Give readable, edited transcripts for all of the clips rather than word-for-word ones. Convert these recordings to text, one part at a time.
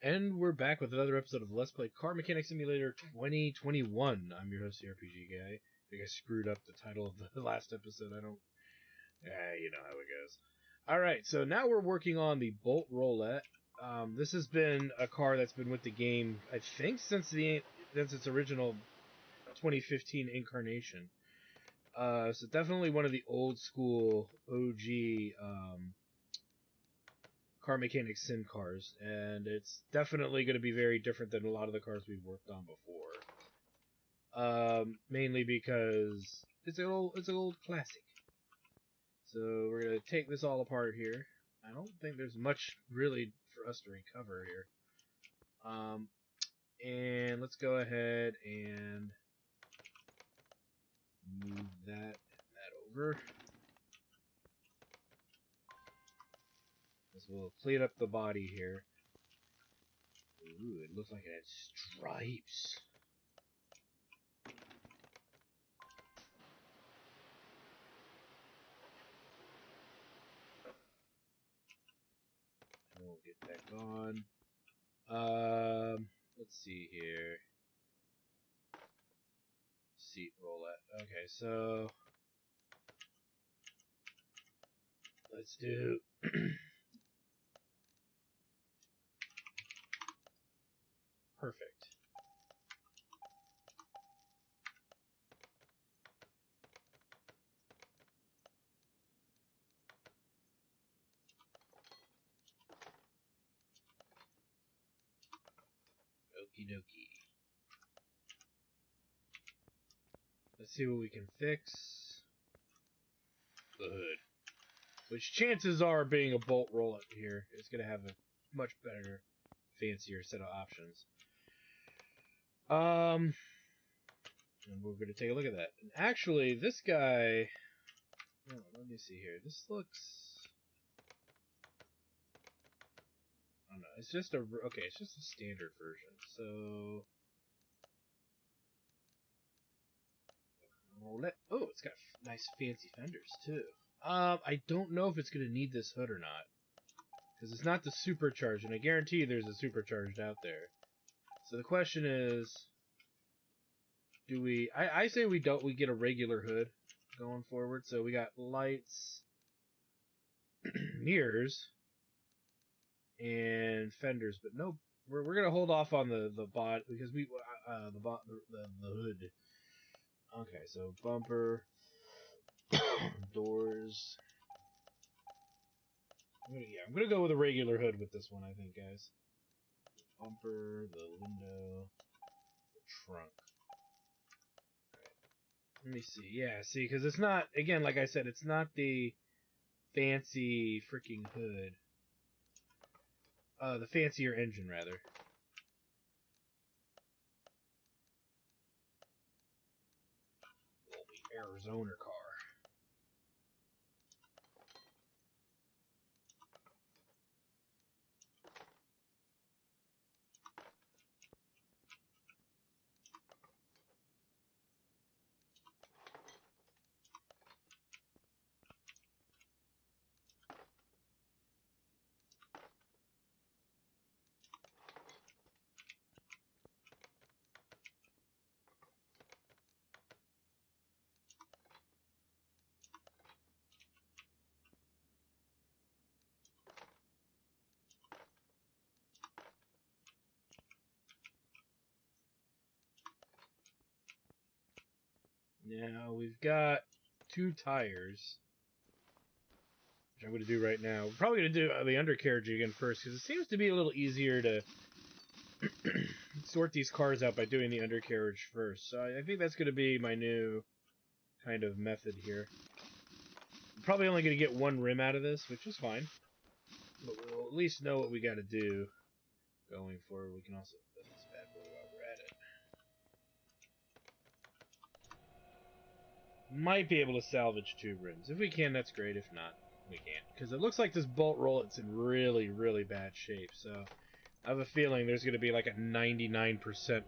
And we're back with another episode of Let's Play Car Mechanic Simulator 2021. I'm your host, the RPG Guy. I think I screwed up the title of the last episode. You know how it goes. Alright, so now we're working on the Bolt Rollett. This has been a car that's been with the game, I think, since its original 2015 incarnation. So definitely one of the old school OG car mechanic sim cars, and it's definitely going to be very different than a lot of the cars we've worked on before. Mainly because it's an old classic. So we're going to take this all apart here. I don't think there's much really for us to recover here. And let's go ahead and move that over. As we'll clean up the body here. Ooh, it looks like it had stripes. We'll get that gone. Let's see here. Seat roulette. Okay, so let's do perfect. Okie dokie. Let's see what we can fix. The hood. Which chances are, being a bolt roll-up here, is going to have a much better, fancier set of options. And we're going to take a look at that. And actually, this guy... Oh, let me see here. This looks... I don't know. It's just a... Okay, it's just a standard version. So... Rollett. Oh, it's got nice fancy fenders, too. I don't know if it's going to need this hood or not. Because it's not the supercharged, and I guarantee there's a supercharged out there. So the question is, do we... I say we get a regular hood going forward. So we got lights, mirrors, and fenders, but no... We're going to hold off on the bot, because we... the hood. Okay, so bumper, doors... I'm gonna go with a regular hood with this one, I think, guys. Bumper, the window, the trunk. Alright. Let me see. Yeah, see, because it's not, again, like I said, it's not the fancy freaking hood. The fancier engine, rather. The Arizona car. Now, we've got 2 tires, which I'm going to do right now. We're probably going to do the undercarriage again first, because it seems to be a little easier to sort these cars out by doing the undercarriage first. So I think that's going to be my new kind of method here. I'm probably only going to get 1 rim out of this, which is fine. But we'll at least know what we got to do going forward. We can also put this bad boy while we're at it. Might be able to salvage 2 rims. If we can, that's great. If not, we can't. Because it looks like this bolt rollett's in really, really bad shape. So I have a feeling there's going to be like a 99%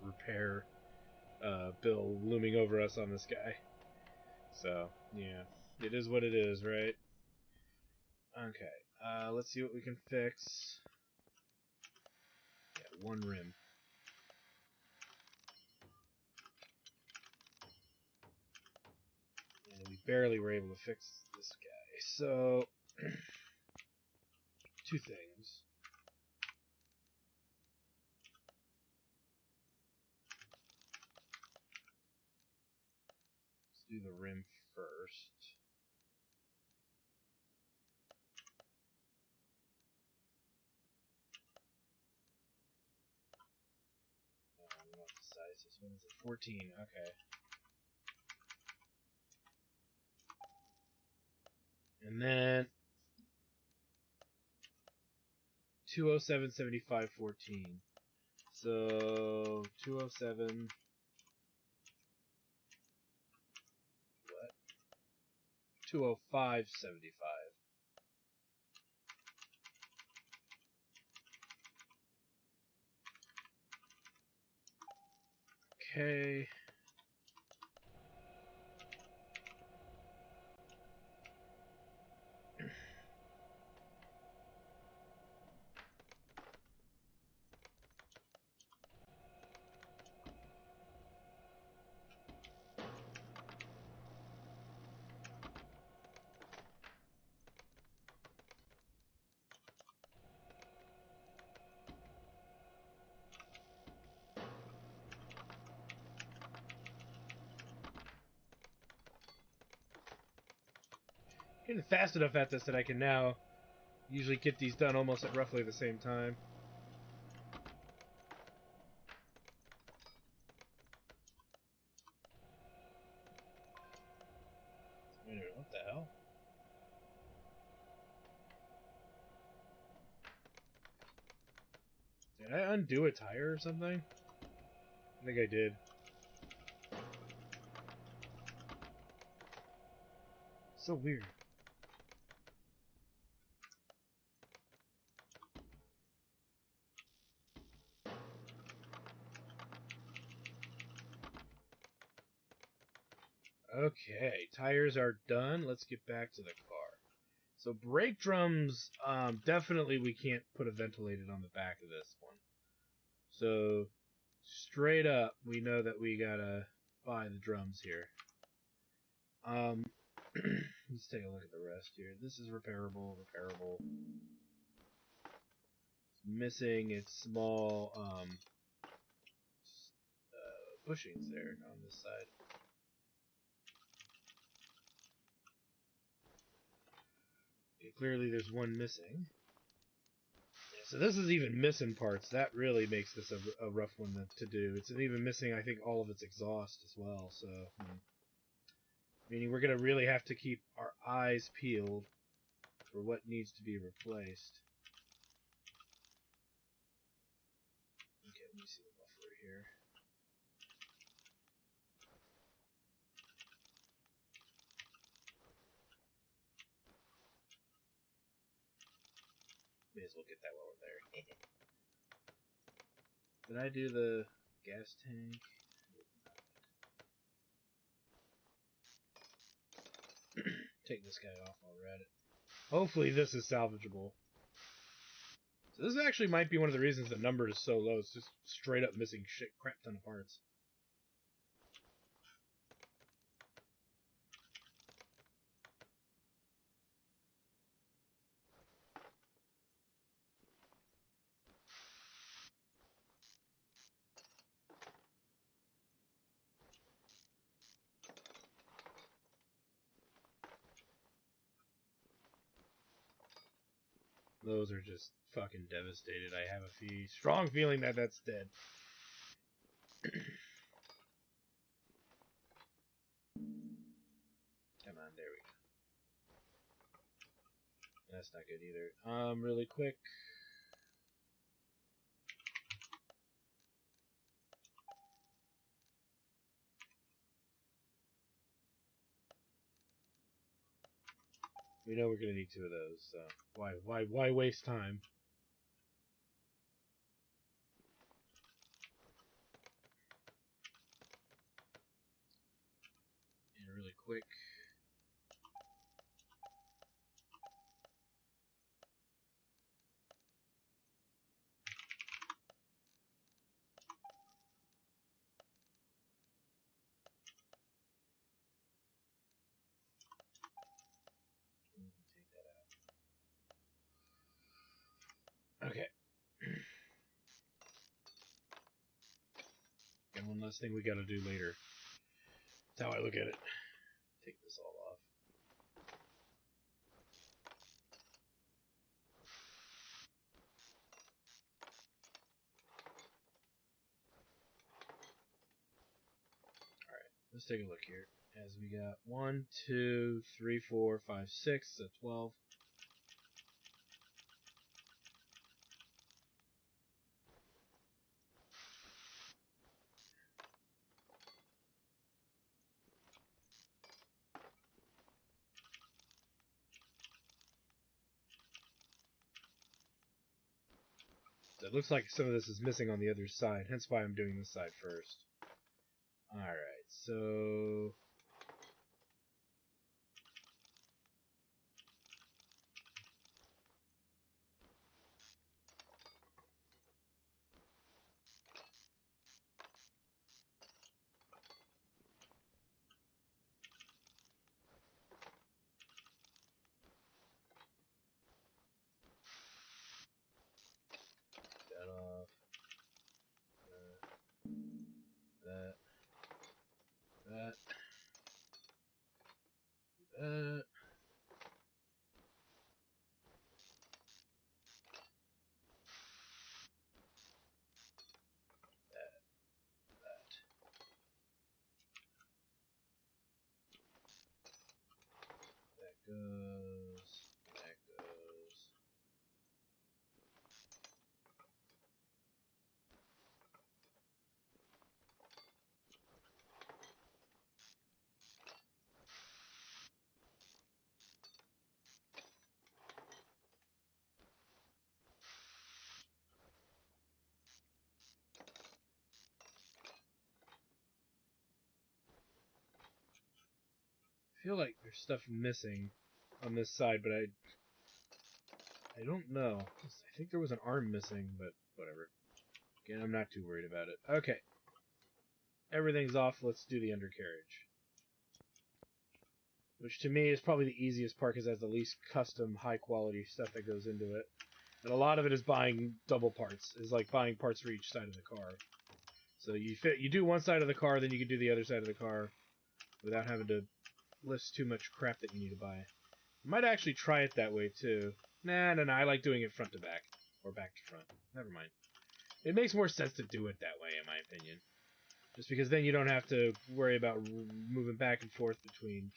repair bill looming over us on this guy. So, yeah. It is what it is, right? Okay. Let's see what we can fix. Yeah, one rim. And we barely were able to fix this guy. So, two things. Let's do the rim first. I don't know what the size is. What is it? 14. Okay. And then 207, 75, 14. So 207. What? 205, 75. Okay. Getting fast enough at this that I can now usually get these done almost at roughly the same time. Wait a minute, what the hell? Did I undo a tire or something? I think I did. So weird. Okay, tires are done. Let's get back to the car. So brake drums, definitely we can't put a ventilated on the back of this one. So straight up, we know that we gotta buy the drums here. Let's take a look at the rest here. This is repairable. It's missing its small bushings there on this side. Okay, clearly there's one missing. Yeah, so this is even missing parts. That really makes this a rough one to do. It's even missing, I think, all of its exhaust as well. So, meaning we're going to really have to keep our eyes peeled for what needs to be replaced. Okay, let me see the muffler here. May as well get that while we're there. Did I do the gas tank? Take this guy off while we're at it. Hopefully this is salvageable. So this actually might be one of the reasons the number is so low. It's just straight up missing shit, crap ton of parts. Those are just fucking devastated. I have a strong feeling that that's dead. Come on, there we go. That's not good either. Really quick. We know we're gonna need two of those, so why waste time? And really quick. last thing we gotta do later. That's how I look at it. Take this all off. Alright, let's take a look here. As we got 1, 2, 3, 4, 5, 6, so 12. So it looks like some of this is missing on the other side, hence why I'm doing this side first. Alright, so... that off. That. That goes. That goes. I feel like there's stuff missing on this side, but I don't know. I think there was an arm missing, but whatever. Again, I'm not too worried about it. Okay. Everything's off. Let's do the undercarriage. Which to me is probably the easiest part because it has the least custom, high-quality stuff that goes into it. And a lot of it is buying double parts. It's like buying parts for each side of the car. So you do one side of the car, then you can do the other side of the car without having to list too much crap that you need to buy. You might actually try it that way, too. Nah, I like doing it front to back. Or back to front. Never mind. It makes more sense to do it that way, in my opinion. Just because then you don't have to worry about moving back and forth between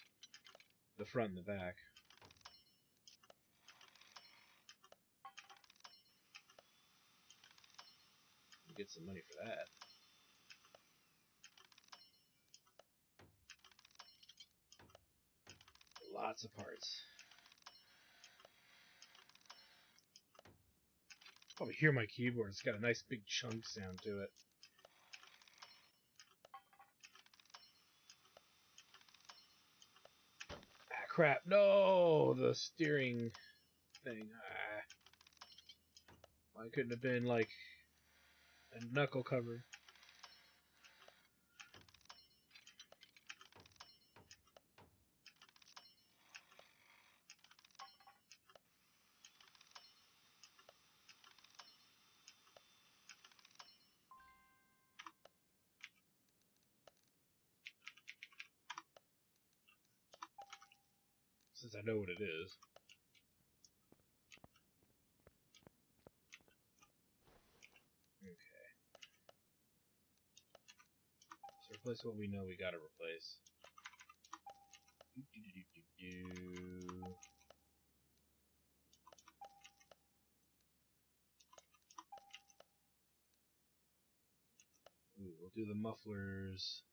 the front and the back. You get some money for that. Lots of parts. Probably hear my keyboard. It's got a nice big chunk sound to it. Ah, crap. No! The steering thing. Ah. Why couldn't it have been, like, a knuckle cover? Since I know what it is. Okay. Let's replace what we know we gotta replace. Ooh, we'll do the mufflers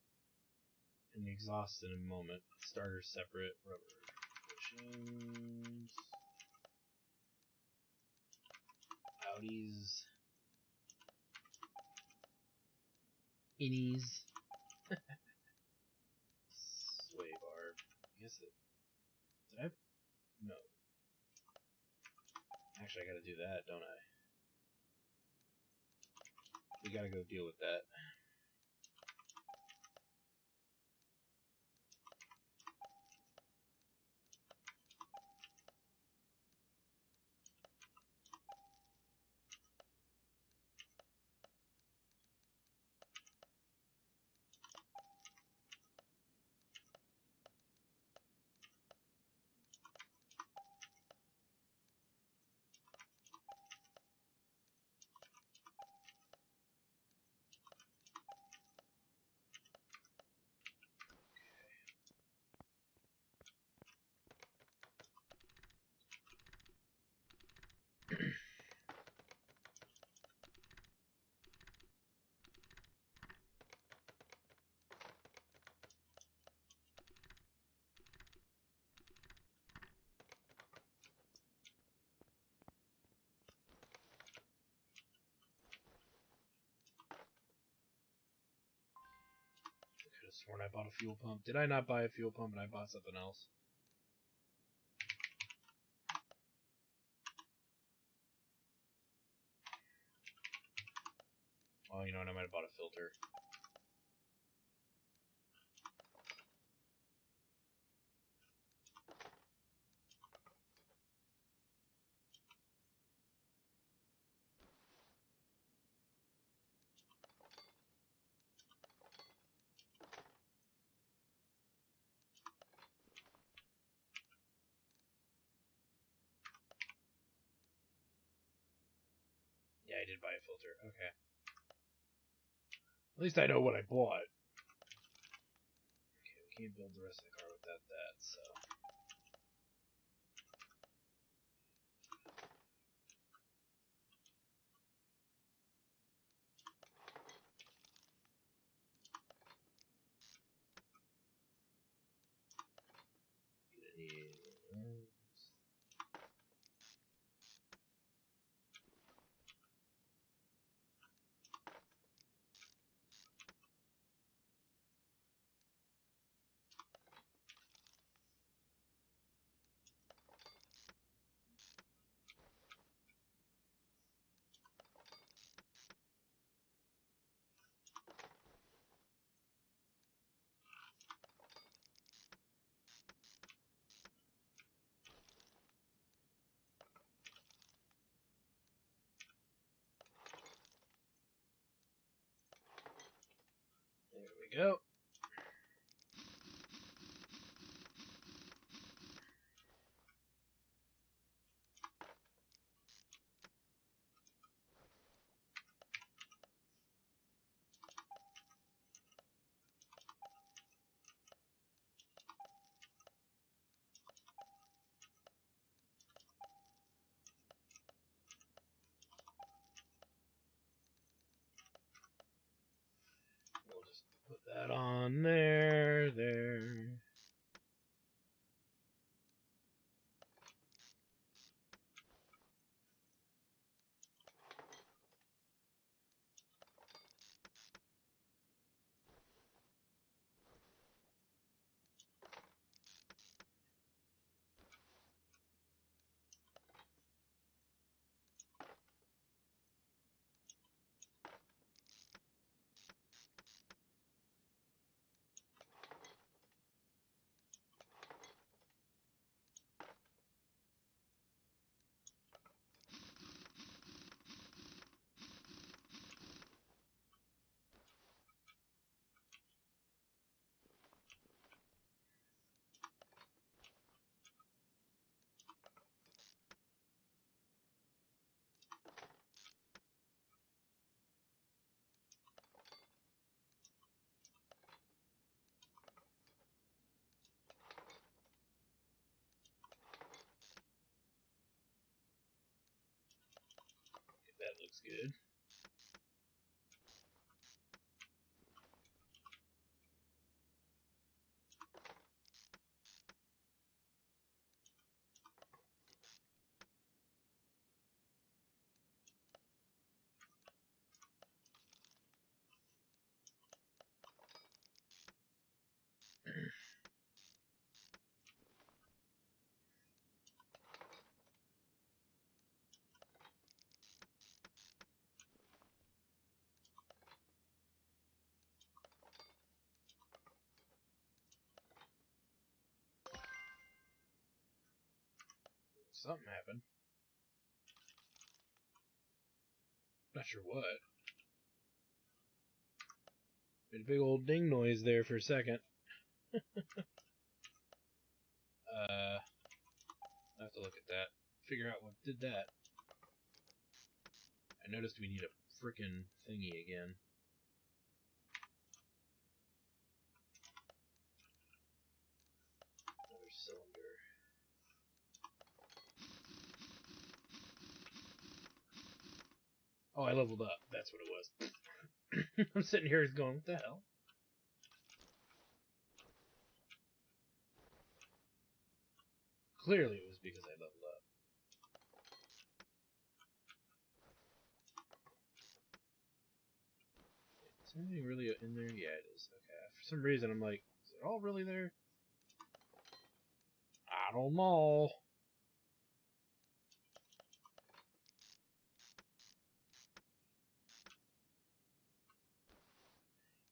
and the exhaust in a moment. Starter separate, rubber cushions. Outies. Innies. Sway barb. I guess it... Did I... No. Actually, I gotta do that, don't I? We gotta go deal with that. before and I bought a fuel pump. Did I not buy a fuel pump and I bought something else? Well, you know what? I might have bought a filter. Yeah, I did buy a filter. Okay. At least I know what I bought. Okay, we can't build the rest of the car without that, so... There we go. We'll just put that on there. That looks good. Something happened. Not sure what. Made a big old ding noise there for a second. I'll have to look at that. Figure out what did that. I noticed we need a frickin' thingy again. Another cylinder. Oh, I leveled up. That's what it was. I'm sitting here going, what the hell? Clearly it was because I leveled up. Is anything really in there? Yeah, it is. Okay. For some reason I'm like, is it all really there? I don't know.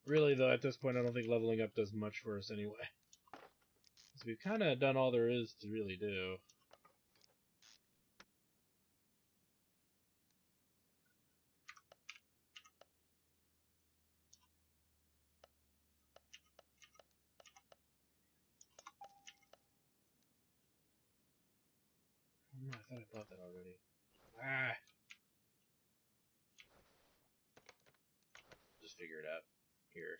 Really, though, at this point, I don't think leveling up does much for us anyway. Because we've kind of done all there is to really do. Oh, I thought I bought that already. Ah! Just figure it out. Here.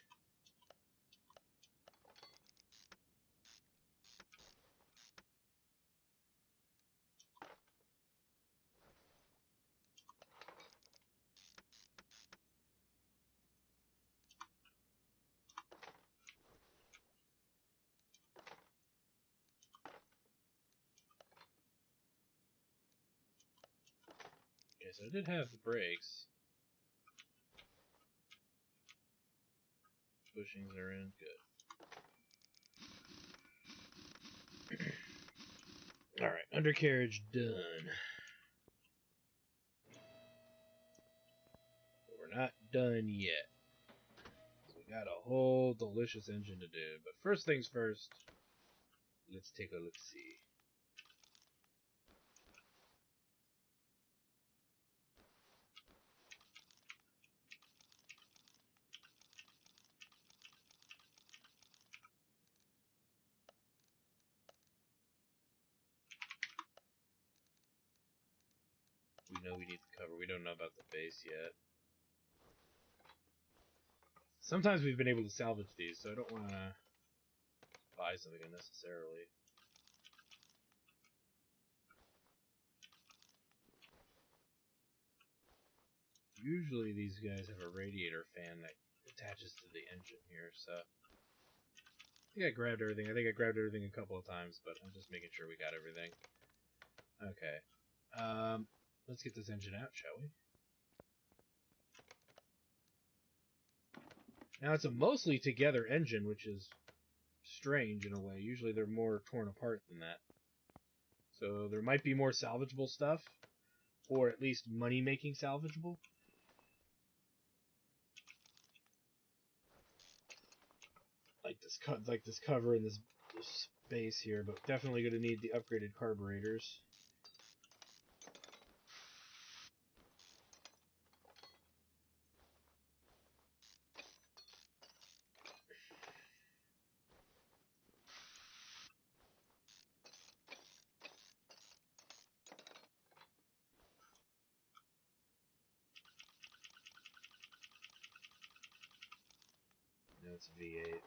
Okay, so I did have the brakes. Bushings are in. Good. Alright, undercarriage done. But we're not done yet. So we got a whole delicious engine to do. But first things first, let's take a look-see. We know we need the cover. We don't know about the base yet. Sometimes we've been able to salvage these, so I don't want to buy something unnecessarily. Usually these guys have a radiator fan that attaches to the engine here, so I think I grabbed everything. I think I grabbed everything a couple of times, but I'm just making sure we got everything. Okay. Let's get this engine out, shall we? Now, it's a mostly together engine, which is strange in a way. Usually they're more torn apart than that. So there might be more salvageable stuff, or at least money-making salvageable. Like this cover and this space here, but definitely going to need the upgraded carburetors. No, it's a V8.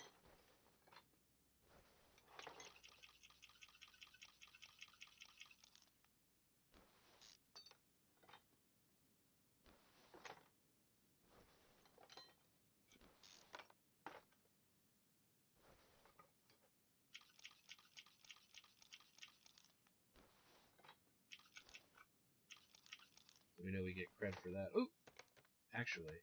We know we get cred for that. Ooh! Actually.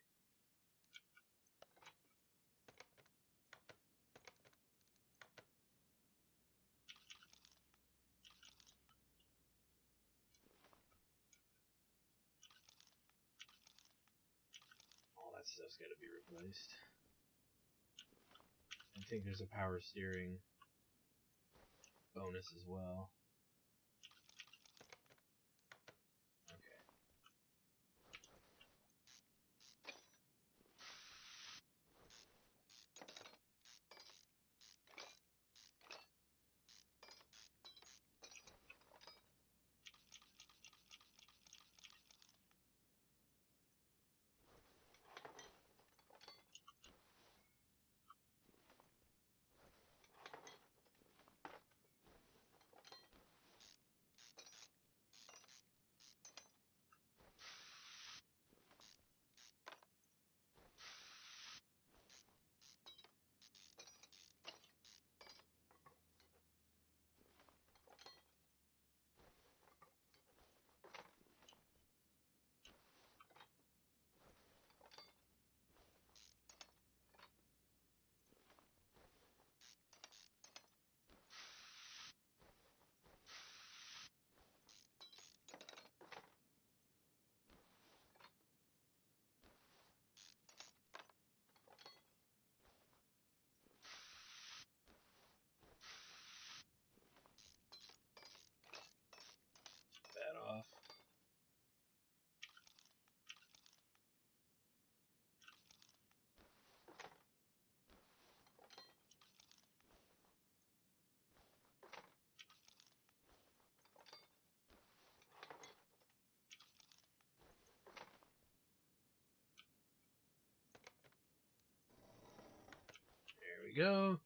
All that stuff's got to be replaced. I think there's a power steering bonus as well. Okay. we go.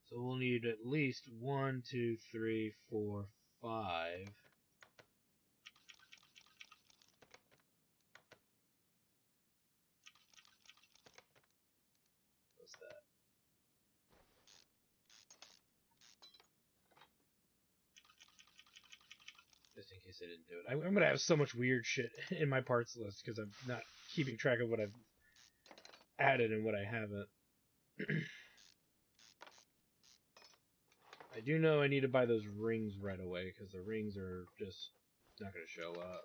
So we'll need at least 1, 2, 3, 4, 5. What's that? Just in case I didn't do it. I'm going to have so much weird shit in my parts list because I'm not keeping track of what I've added and what I haven't. I do know I need to buy those rings right away because the rings are just not going to show up.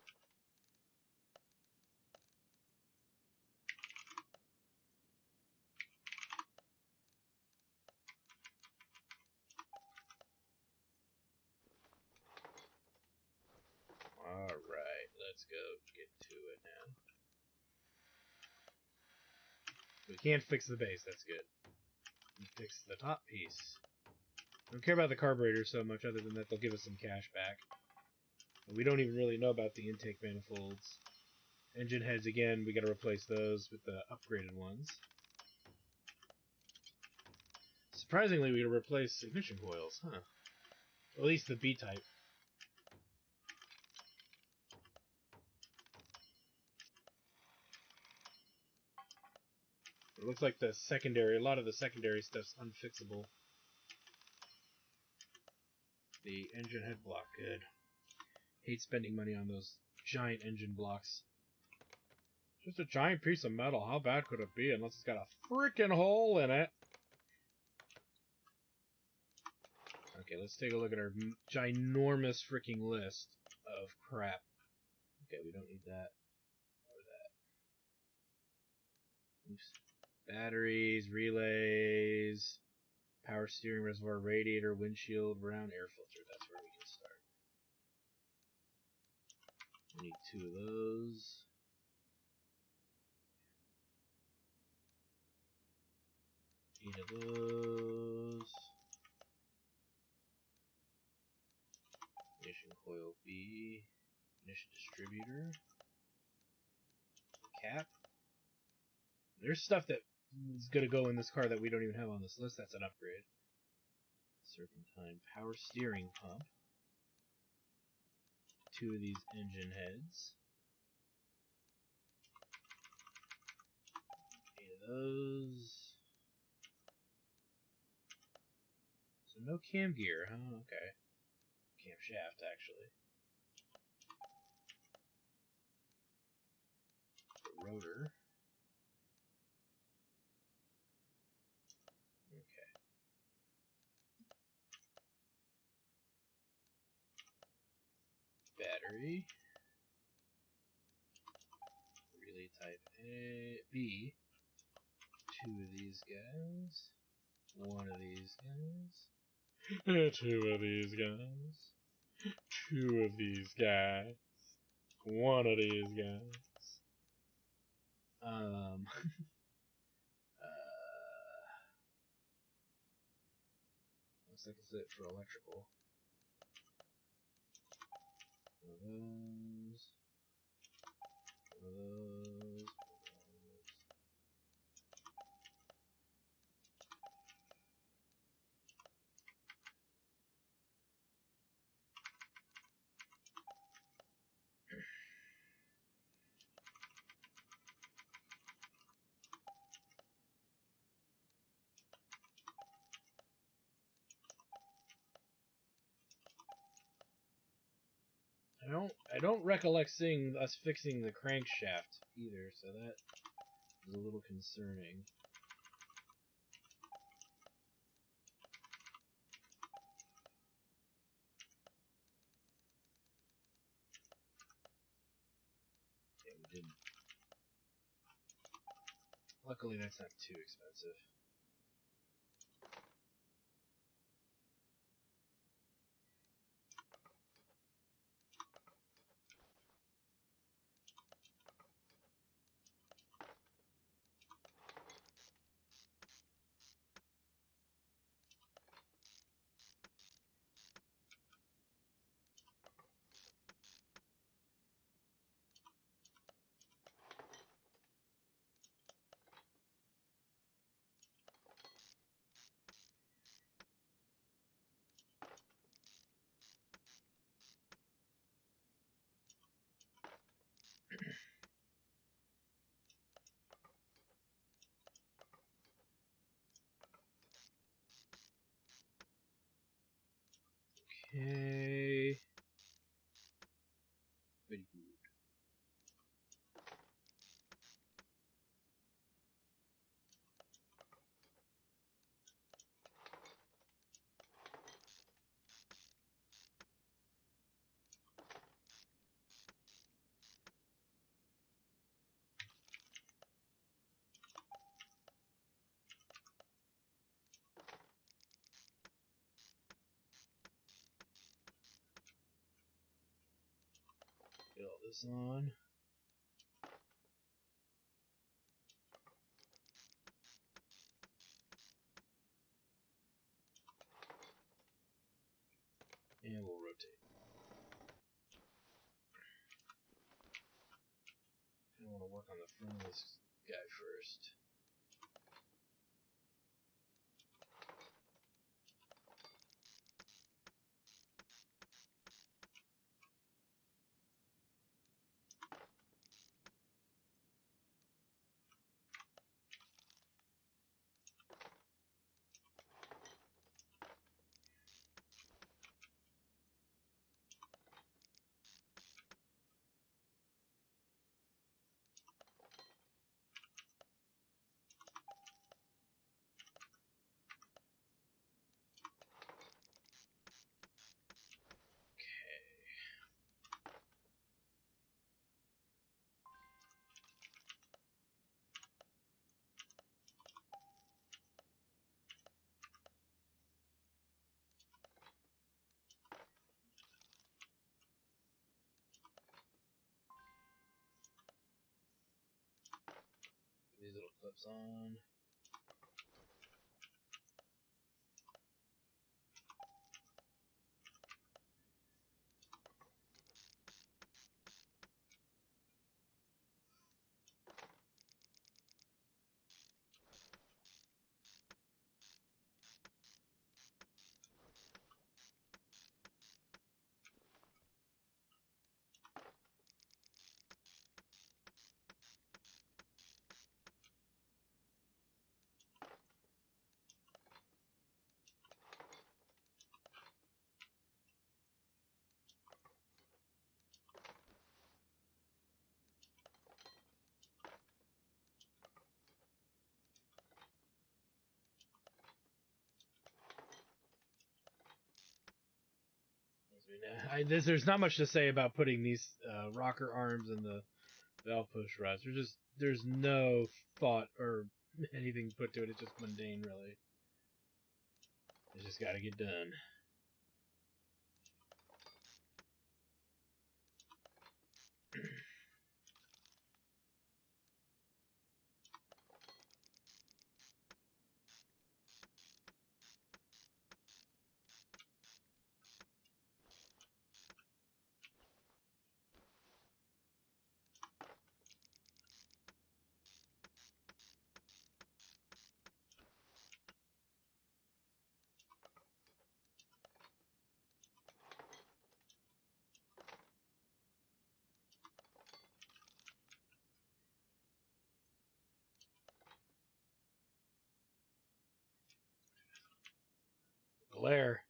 Alright, let's go get to it now. We can't fix the base, that's good. We fix the top piece. I don't care about the carburetor so much other than that they'll give us some cash back. And we don't even really know about the intake manifolds. Engine heads, again, we gotta replace those with the upgraded ones. Surprisingly, we gotta replace ignition coils, huh? At least the B-type. It looks like the secondary, a lot of the secondary stuff's unfixable. The engine head block, good. Hate spending money on those giant engine blocks. Just a giant piece of metal, how bad could it be unless it's got a freaking hole in it? Okay, let's take a look at our ginormous freaking list of crap. Okay, we don't need that. Or that. Oops. Batteries, relays, power steering, reservoir, radiator, windshield, round air filter. That's where we can start. We need 2 of those. Eight of those. Ignition coil B. Ignition distributor. Cap. There's stuff that is going to go in this car that we don't even have on this list. That's an upgrade. Serpentine power steering pump. 2 of these engine heads. 8 of those. So no cam gear, huh? Okay. Camshaft, actually. The rotor. Okay. Battery. Relay type A, B. 2 of these guys. 1 of these guys. 2 of these guys. 2 of these guys. 1 of these guys. Looks like it's it for electrical. 1 of those. 1 of those. I don't recollect seeing us fixing the crankshaft either, so that is a little concerning. Yeah, we didn't. Luckily, that's not too expensive. Get all this on. And we'll rotate. I want to work on the front of this guy first. These little clips on. There's not much to say about putting these rocker arms and the valve push rods. There's no thought or anything put to it. It's just mundane, really. It's just got to get done. Glare.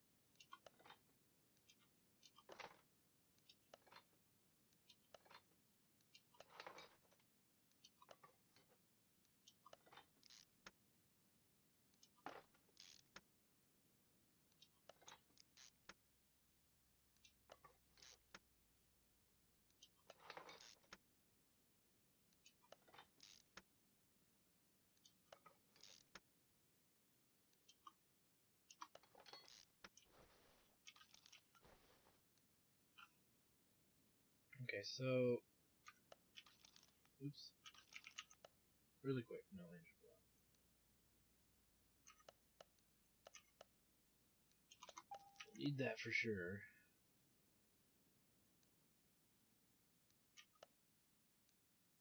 Okay, so... Oops. Really quick, no angel block. Need that for sure.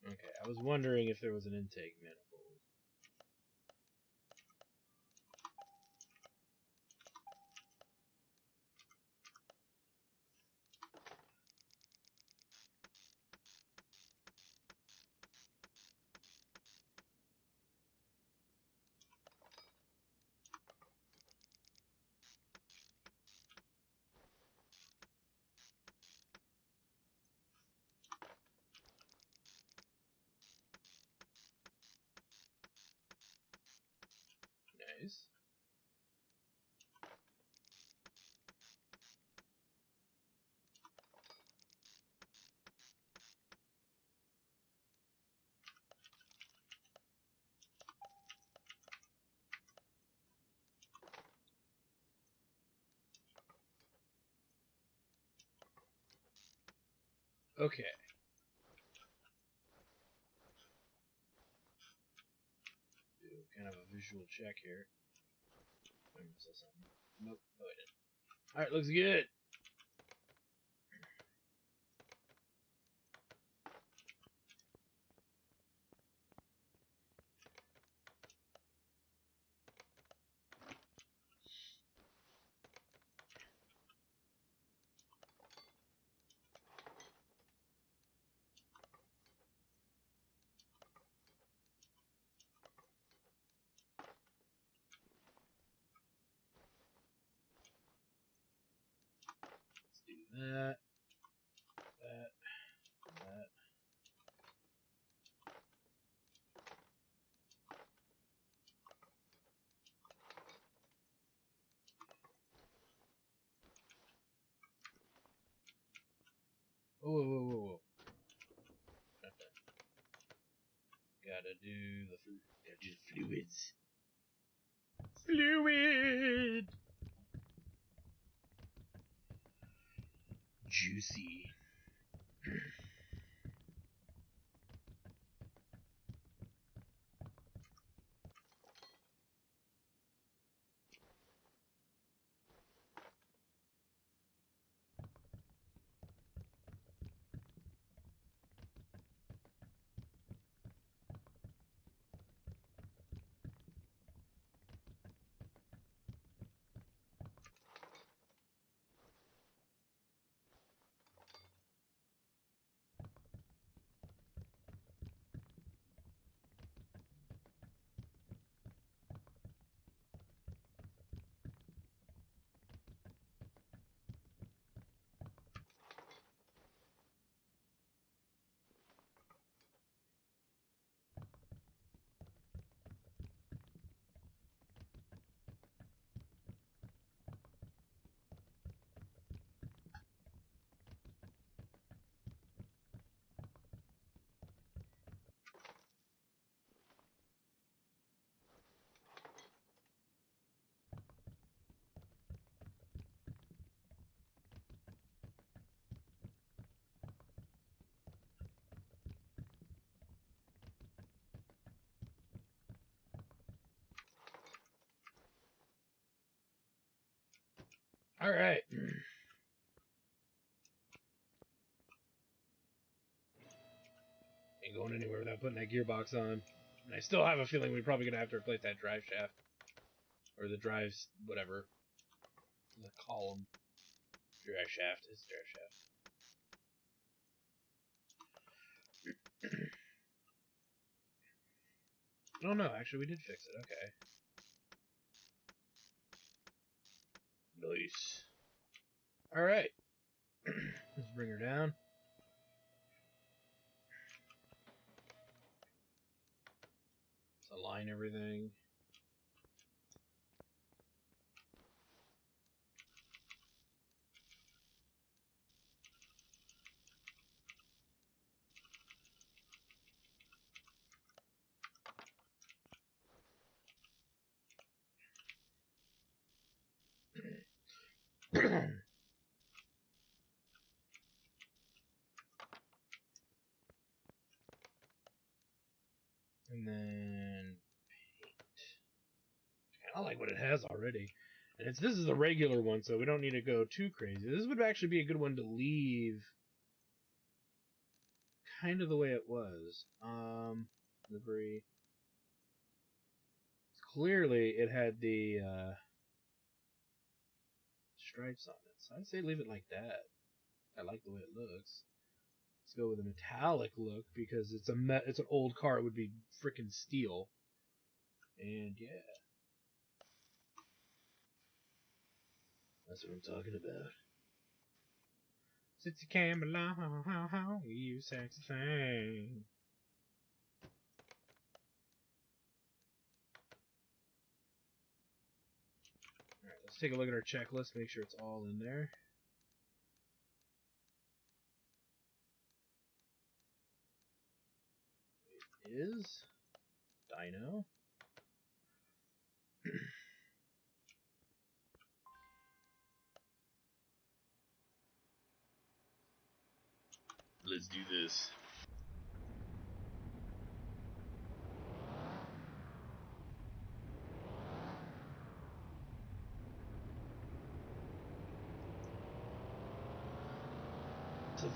Okay, I was wondering if there was an intake manifold. Nice. Okay. kind of a visual check here. I missed something. Nope, no I didn't. Alright, looks good. Let's do that. That. Whoa. Okay. Gotta do the fluids. Fluid! Juicy. Alright. Ain't going anywhere without putting that gearbox on. And I still have a feeling we're probably going to have to replace that drive shaft. Or the drives, whatever. The column. Drive shaft. It's drive shaft. Oh no, actually we did fix it. Okay. Nice. Alright. Let's bring her down. Let's align everything. And then paint. I like what it has already. And this is a regular one, so we don't need to go too crazy. This would actually be a good one to leave kind of the way it was. Livery. Clearly, it had the stripes on it, so I'd say leave it like that. I like the way it looks. Let's go with a metallic look because it's an old car. It would be freaking steel. And yeah, that's what I'm talking about. Since you came along, you sexy thing. Alright, let's take a look at our checklist, make sure it's all in there. It is. Dyno. Let's do this.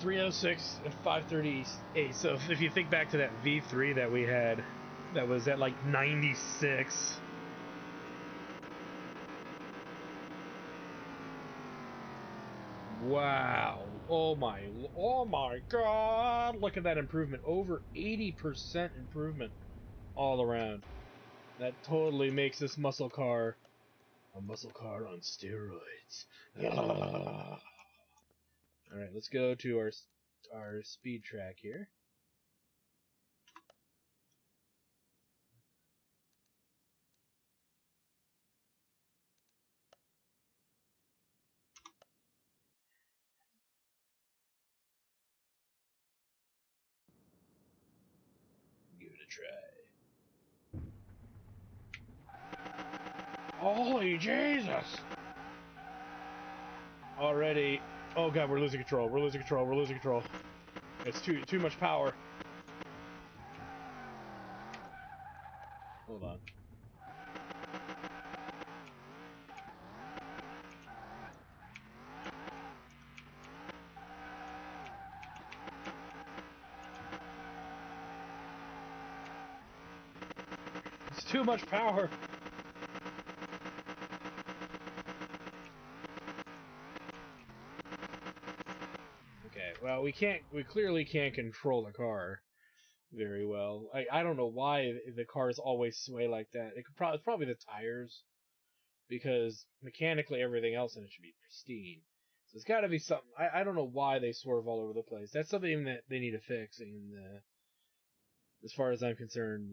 306 at 538. So if you think back to that V3 that we had, that was at like 96. Wow. Oh my god. Look at that improvement. Over 80% improvement all around. That totally makes this muscle car a muscle car on steroids. Alright, let's go to our speed track here. Give it a try. Holy Jesus! Already. Oh god, we're losing control. We're losing control. We're losing control. It's too much power. Hold on. It's too much power. Okay, well, we clearly can't control the car very well. I don't know why the cars always sway like that. It's probably the tires, because mechanically everything else in it should be pristine. So it's got to be something. I don't know why they swerve all over the place. That's something that they need to fix. And as far as I'm concerned,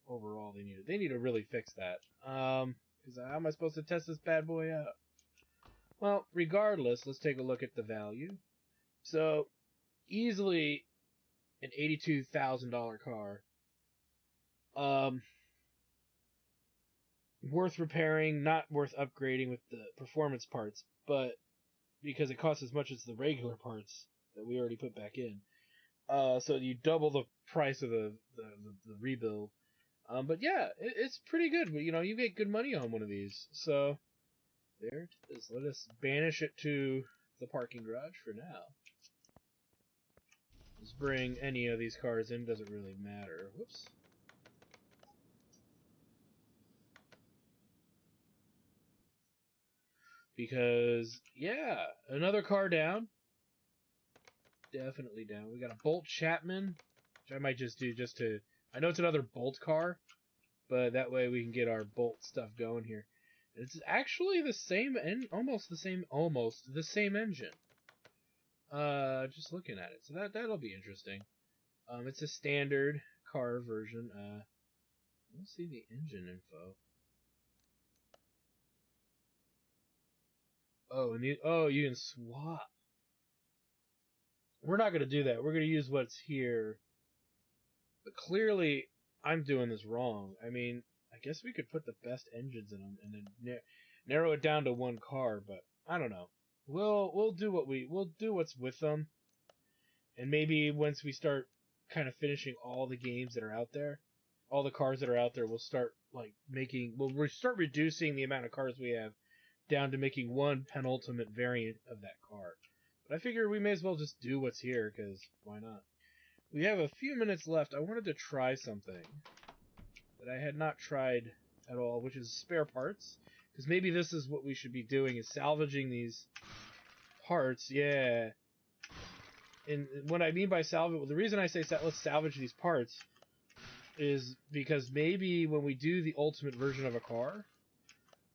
overall they need to really fix that. Because how am I supposed to test this bad boy out? Well, regardless, let's take a look at the value. So easily an $82,000 car. Worth repairing, not worth upgrading with the performance parts, but because it costs as much as the regular parts that we already put back in. So you double the price of the rebuild. But yeah, it's pretty good. You get good money on one of these. So there it is. Let us banish it to the parking garage for now. Let's bring any of these cars in. Doesn't really matter. Whoops. Because, yeah, another car down. Definitely down. We got a Bolt Chapman, which I might just do just to... I know it's another Bolt car, but that way we can get our Bolt stuff going here. And it's actually the same, almost the same engine. Just looking at it. So that'll be interesting. It's a standard car version. Let's see the engine info. Oh, you can swap. We're not going to do that. We're going to use what's here. But clearly, I'm doing this wrong. I mean, I guess we could put the best engines in them and then narrow it down to one car, but I don't know. We'll do what's with them. And maybe once we start kind of finishing all the games that are out there, all the cars that are out there, we'll start we'll start reducing the amount of cars we have down to making one penultimate variant of that car. But I figure we may as well just do what's here, because why not? We have a few minutes left. I wanted to try something that I had not tried at all, which is spare parts. Because maybe this is what we should be doing, is salvaging these parts. Yeah. And what I mean by salvage, the reason I say let's salvage these parts is because maybe when we do the ultimate version of a car,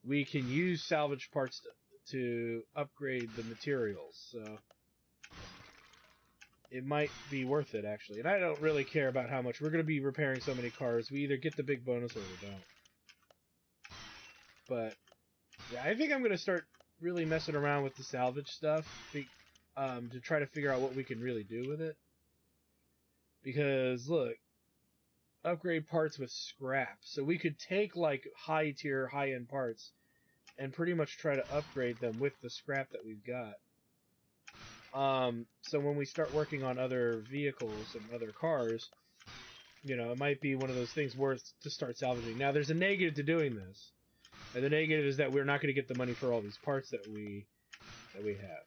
we can use salvage parts to upgrade the materials. So it might be worth it, actually. And I don't really care about how much. We're going to be repairing so many cars. We either get the big bonus or we don't. But yeah, I think I'm going to start really messing around with the salvage stuff to try to figure out what we can really do with it. Because, look, upgrade parts with scrap. So we could take, like, high-tier, high-end parts and pretty much try to upgrade them with the scrap that we've got. So when we start working on other vehicles and other cars, it might be one of those things worth to start salvaging. Now, there's a negative to doing this. And the negative is that we're not going to get the money for all these parts that we have.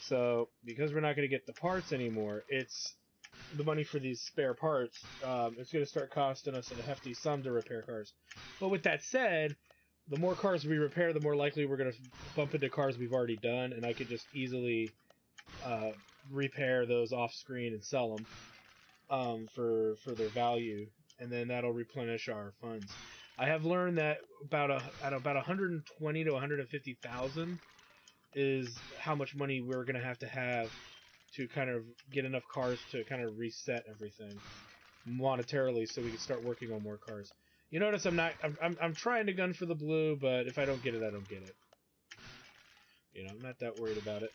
So because we're not going to get the parts anymore, it's the money for these spare parts. It's going to start costing us a hefty sum to repair cars. But with that said, the more cars we repair, the more likely we're going to bump into cars we've already done, and I could just easily repair those off screen and sell them for their value, and then that'll replenish our funds. I have learned that at about 120 to 150,000 is how much money we're going to have to kind of get enough cars to kind of reset everything monetarily, so we can start working on more cars. You notice I'm trying to gun for the blue, but if I don't get it, I don't get it. You know, I'm not that worried about it.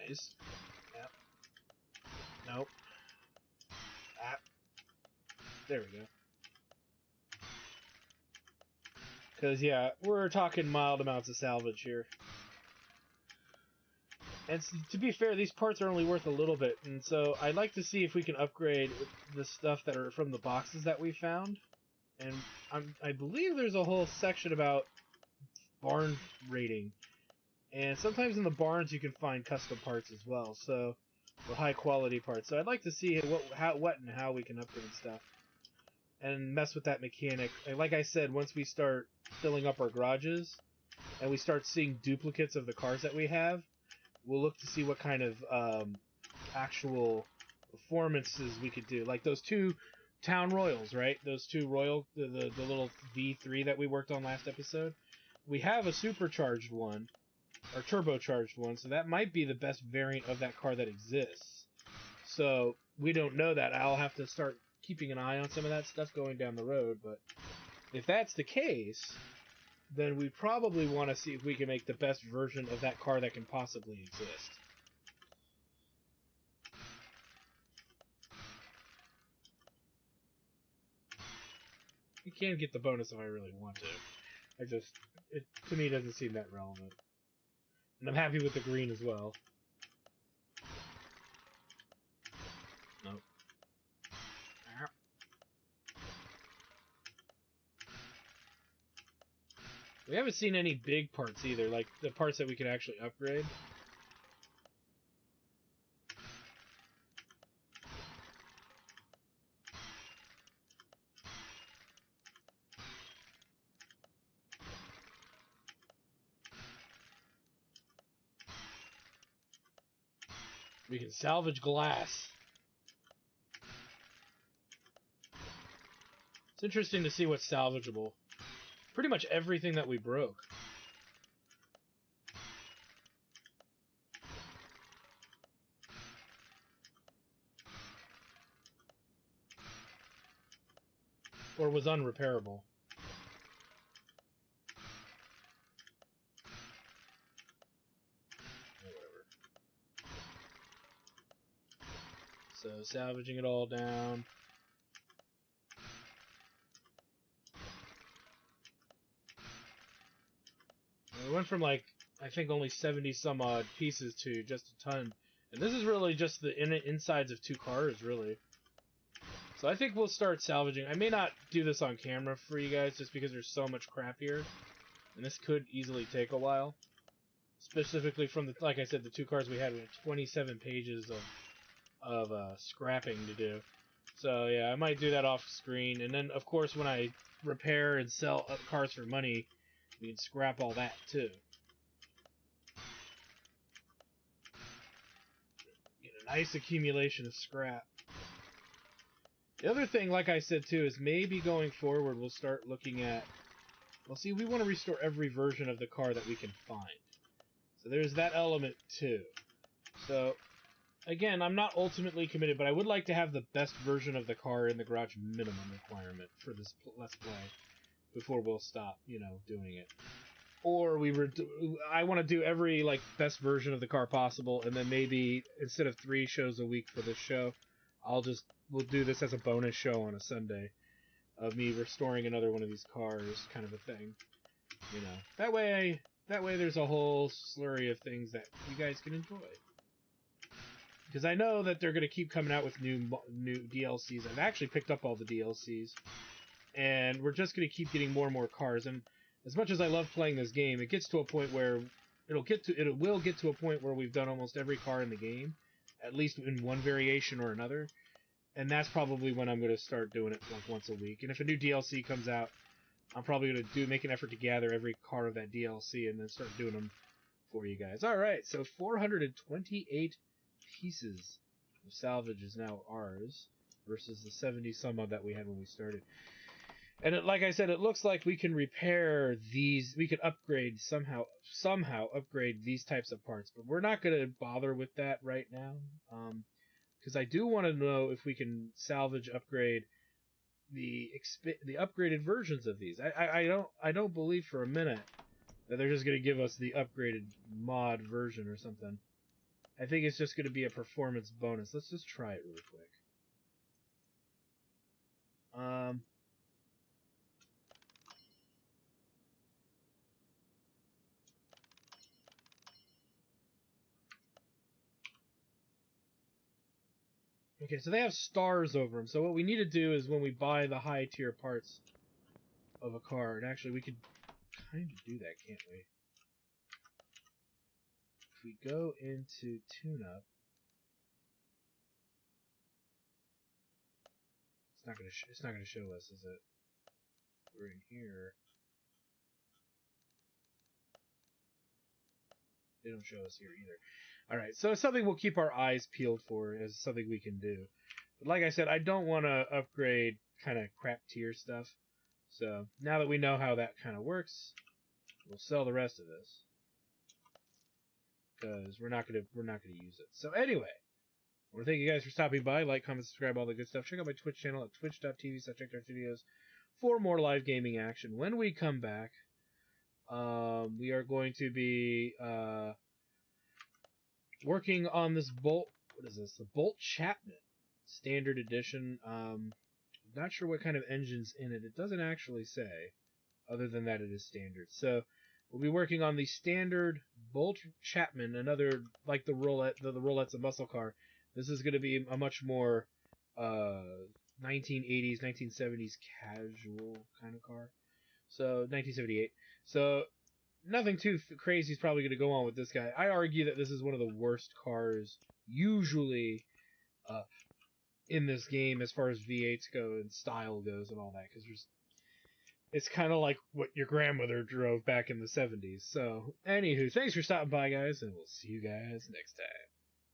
Nice. Yep. Nope. Ah. There we go. Because, yeah, we're talking mild amounts of salvage here. And to be fair, these parts are only worth a little bit, and so I'd like to see if we can upgrade the stuff that are from the boxes that we found. And I believe there's a whole section about barn rating. And sometimes in the barns you can find custom parts as well, so or high quality parts. So I'd like to see what and how we can upgrade stuff and mess with that mechanic. Like I said, once we start filling up our garages and we start seeing duplicates of the cars that we have, we'll look to see what kind of actual performances we could do. Like those two Town Royals, right? Those two Royal, the little V3 that we worked on last episode. We have a supercharged one, or turbocharged one, so that might be the best variant of that car that exists. So we don't know that. I'll have to start keeping an eye on some of that stuff going down the road, but if that's the case, then we probably want to see if we can make the best version of that car that can possibly exist. You can get the bonus if I really want to. It to me doesn't seem that relevant. And I'm happy with the green as well. Nope. We haven't seen any big parts either, like the parts that we can actually upgrade. We can salvage glass. It's interesting to see what's salvageable. Pretty much everything that we broke. Or was unrepairable. Whatever. So salvaging it all down. We went from like, I think only 70 some odd pieces to just a ton. And this is really just the insides of two cars, really. So I think we'll start salvaging. I may not do this on camera for you guys just because there's so much crap here. And this could easily take a while. Specifically from the, like I said, the two cars we had 27 pages of scrapping to do. So yeah, I might do that off screen. And then of course when I repair and sell cars for money, we can scrap all that too. Get a nice accumulation of scrap. The other thing, like I said too, is maybe going forward we'll start looking at, well, see, we want to restore every version of the car that we can find. So there's that element too. So again, I'm not ultimately committed, but I would like to have the best version of the car in the garage minimum requirement for this Let's Play before we'll stop, doing it. Or I want to do every best version of the car possible, and then maybe instead of 3 shows a week for this show, we'll do this as a bonus show on a Sunday of me restoring another one of these cars, kind of a thing. That way there's a whole slurry of things that you guys can enjoy. Because I know that they're going to keep coming out with new DLCs. I've actually picked up all the DLCs. And we're just going to keep getting more and more cars. And as much as I love playing this game, it gets to a point where it will get to a point where we've done almost every car in the game, at least in one variation or another, and that's probably when I'm going to start doing it like once a week. And if a new DLC comes out, I'm probably going to make an effort to gather every car of that DLC and then start doing them for you guys. All right, so 428 pieces of salvage is now ours versus the 70 some odd that we had when we started. And like I said, it looks like we can repair these. We could upgrade somehow upgrade these types of parts, but we're not going to bother with that right now, because I do want to know if we can salvage upgrade the upgraded versions of these. I don't believe for a minute that they're just going to give us the upgraded mod version or something. I think it's just going to be a performance bonus. Let's just try it really quick. Okay, so they have stars over them. So what we need to do is when we buy the high tier parts of a car, and actually we could kind of do that, can't we? If we go into tune-up, it's not gonna show us, is it? We're in here. They don't show us here either. All right, so it's something we'll keep our eyes peeled for as something we can do. But like I said, I don't want to upgrade kind of crap tier stuff. So now that we know how that kind of works, we'll sell the rest of this because we're not gonna use it. So anyway, I want to thank you guys for stopping by. Like, comment, subscribe, all the good stuff. Check out my Twitch channel at twitch.tv/videos for more live gaming action. When we come back, we are going to be working on this Bolt. What is this? The Bolt Chapman Standard Edition. Not sure what kind of engine's in it. It doesn't actually say, other than that it is standard. So we'll be working on the standard Bolt Chapman, another like the Rollett. The Rollett's a muscle car. This is going to be a much more 1980s, 1970s casual kind of car. So 1978. So nothing too crazy is probably going to go on with this guy. I argue that this is one of the worst cars usually in this game as far as V8s go and style goes and all that, because it's kind of like what your grandmother drove back in the 70s. So, anywho, thanks for stopping by, guys, and we'll see you guys next time.